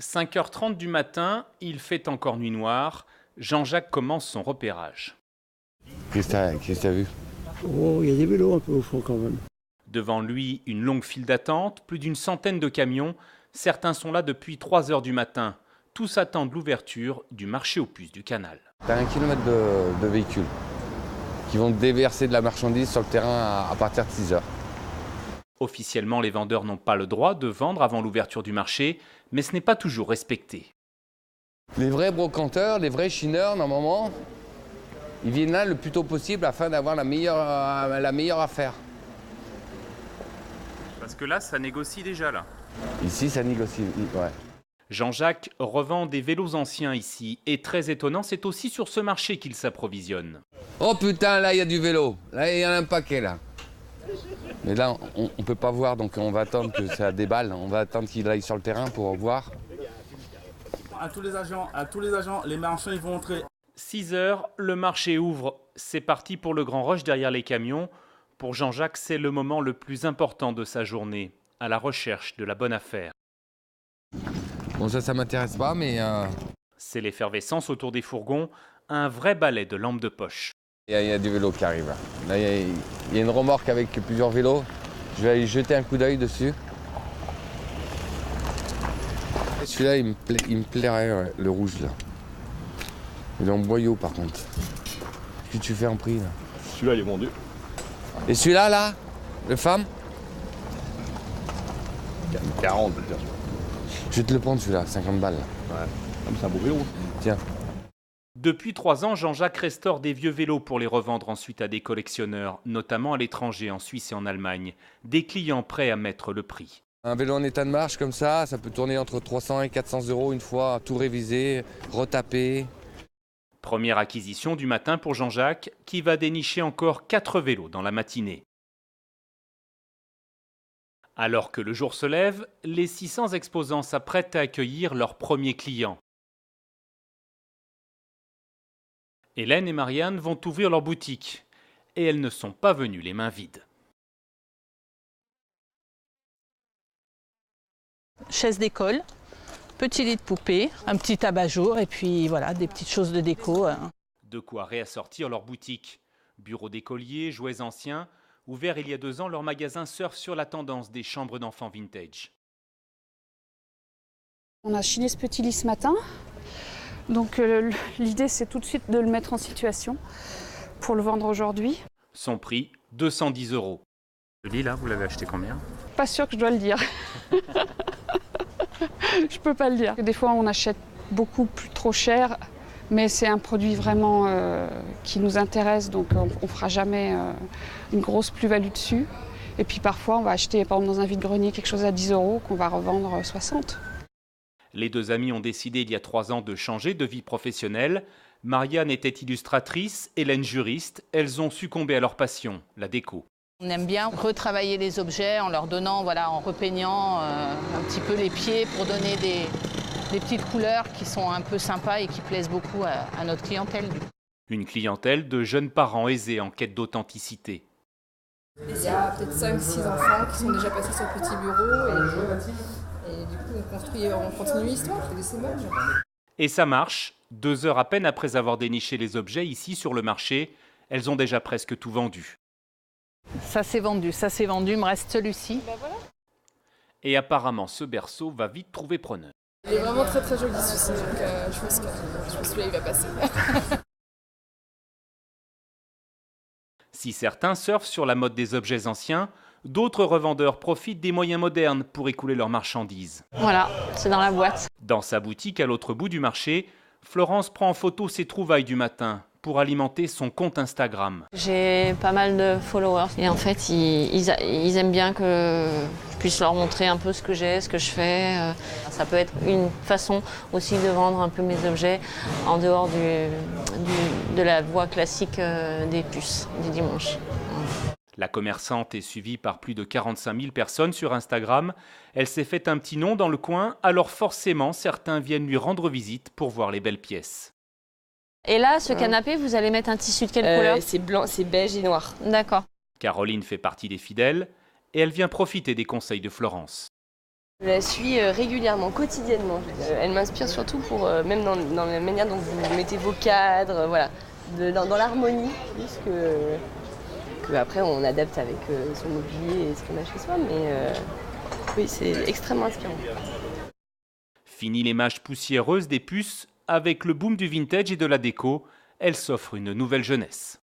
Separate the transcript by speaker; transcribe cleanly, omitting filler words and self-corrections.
Speaker 1: 5h30 du matin, il fait encore nuit noire. Jean-Jacques commence son repérage.
Speaker 2: Qu'est-ce que t'as vu?
Speaker 3: Oh, il y a des vélos un peu au fond quand même.
Speaker 1: Devant lui, une longue file d'attente, plus d'une centaine de camions. Certains sont là depuis 3h du matin. Tous attendent l'ouverture du marché aux puces du canal.
Speaker 2: T'as 1 kilomètre de véhicules qui vont déverser de la marchandise sur le terrain à partir de 6 heures.
Speaker 1: Officiellement, les vendeurs n'ont pas le droit de vendre avant l'ouverture du marché, mais ce n'est pas toujours respecté.
Speaker 2: Les vrais brocanteurs, les vrais chineurs, normalement, ils viennent là le plus tôt possible afin d'avoir la meilleure affaire.
Speaker 1: Parce que là, ça négocie déjà là.
Speaker 2: Ici, ça négocie, ouais.
Speaker 1: Jean-Jacques revend des vélos anciens ici. Et très étonnant, c'est aussi sur ce marché qu'il s'approvisionne.
Speaker 2: Oh putain, là, il y a du vélo. Là, il y en a un paquet, là. Mais là, on ne peut pas voir, donc on va attendre que ça déballe. On va attendre qu'il aille sur le terrain pour voir.
Speaker 4: À tous les agents, les marchands, ils vont entrer.
Speaker 1: 6h, le marché ouvre. C'est parti pour le grand rush derrière les camions. Pour Jean-Jacques, c'est le moment le plus important de sa journée, à la recherche de la bonne affaire.
Speaker 2: Bon, ça m'intéresse pas, mais...
Speaker 1: C'est l'effervescence autour des fourgons, un vrai balai de lampes de poche.
Speaker 2: Il y a du vélo qui arrive. Là, il y a une remorque avec plusieurs vélos. Je vais aller jeter un coup d'œil dessus. Celui-là, il me plairait, ouais, le rouge, là. Il est en boyau, par contre. Qu'est-ce que tu fais en prix, là?
Speaker 5: Celui-là, il est vendu.
Speaker 2: Et celui-là, là? Le femme?
Speaker 5: 40 peut-être.
Speaker 2: Je vais te le prendre, celui-là, 50 balles. Là.
Speaker 5: Ouais. Ah, mais c'est un beau vélo.
Speaker 2: Tiens.
Speaker 1: Depuis 3 ans, Jean-Jacques restaure des vieux vélos pour les revendre ensuite à des collectionneurs, notamment à l'étranger, en Suisse et en Allemagne. Des clients prêts à mettre le prix.
Speaker 2: Un vélo en état de marche comme ça peut tourner entre 300 et 400 € une fois, tout révisé, retapé.
Speaker 1: Première acquisition du matin pour Jean-Jacques, qui va dénicher encore 4 vélos dans la matinée. Alors que le jour se lève, les 600 exposants s'apprêtent à accueillir leurs premiers clients. Hélène et Marianne vont ouvrir leur boutique. Et elles ne sont pas venues les mains vides.
Speaker 6: Chaise d'école, petit lit de poupée, un petit abat-jour et puis voilà, des petites choses de déco.
Speaker 1: De quoi réassortir leur boutique. Bureaux d'écoliers, jouets anciens. Ouvert il y a 2 ans, leur magasin surfe sur la tendance des chambres d'enfants vintage.
Speaker 7: On a chiné ce petit lit ce matin. Donc l'idée, c'est tout de suite de le mettre en situation pour le vendre aujourd'hui.
Speaker 1: Son prix, 210 €. Le lit là, vous l'avez acheté combien?
Speaker 7: Pas sûr que je dois le dire. Je peux pas le dire. Des fois, on achète beaucoup plus trop cher, mais c'est un produit vraiment qui nous intéresse, donc on fera jamais une grosse plus-value dessus. Et puis parfois, on va acheter par exemple dans un vide-grenier quelque chose à 10 € qu'on va revendre 60.
Speaker 1: Les deux amies ont décidé il y a 3 ans de changer de vie professionnelle. Marianne était illustratrice, Hélène juriste. Elles ont succombé à leur passion, la déco.
Speaker 6: On aime bien retravailler les objets en leur donnant, voilà, en repeignant un petit peu les pieds pour donner des petites couleurs qui sont un peu sympas et qui plaisent beaucoup à notre clientèle.
Speaker 1: Une clientèle de jeunes parents aisés en quête d'authenticité.
Speaker 8: Il y a peut-être 5-6 enfants qui sont déjà passés sur le petit bureau et du coup on continue l'histoire de ces meubles.
Speaker 1: Et ça marche. 2 heures à peine après avoir déniché les objets ici sur le marché, elles ont déjà presque tout vendu.
Speaker 6: Ça s'est vendu, il me reste celui-ci.
Speaker 1: Et apparemment, ce berceau va vite trouver preneur.
Speaker 8: Il est vraiment très très joli celui-ci, donc je pense que celui-là il va passer.
Speaker 1: Si certains surfent sur la mode des objets anciens, d'autres revendeurs profitent des moyens modernes pour écouler leurs marchandises.
Speaker 7: Voilà, c'est dans la boîte.
Speaker 1: Dans sa boutique à l'autre bout du marché, Florence prend en photo ses trouvailles du matin pour alimenter son compte Instagram.
Speaker 9: J'ai pas mal de followers et en fait ils aiment bien que je puisse leur montrer un peu ce que j'ai, ce que je fais. Ça peut être une façon aussi de vendre un peu mes objets en dehors de la voie classique des puces du dimanche.
Speaker 1: La commerçante est suivie par plus de 45 000 personnes sur Instagram. Elle s'est fait un petit nom dans le coin, alors forcément certains viennent lui rendre visite pour voir les belles pièces.
Speaker 9: Et là, ce canapé, vous allez mettre un tissu de quelle couleur?
Speaker 8: C'est blanc, c'est beige et noir.
Speaker 9: D'accord.
Speaker 1: Caroline fait partie des fidèles et elle vient profiter des conseils de Florence.
Speaker 10: Je la suis régulièrement, quotidiennement. Elle m'inspire surtout pour, même dans la manière dont vous mettez vos cadres, voilà, dans l'harmonie, plus que après on adapte avec son mobilier et ce qu'on a chez soi, mais oui, c'est extrêmement inspirant.
Speaker 1: Fini l'image poussiéreuse des puces, avec le boom du vintage et de la déco, elle s'offre une nouvelle jeunesse.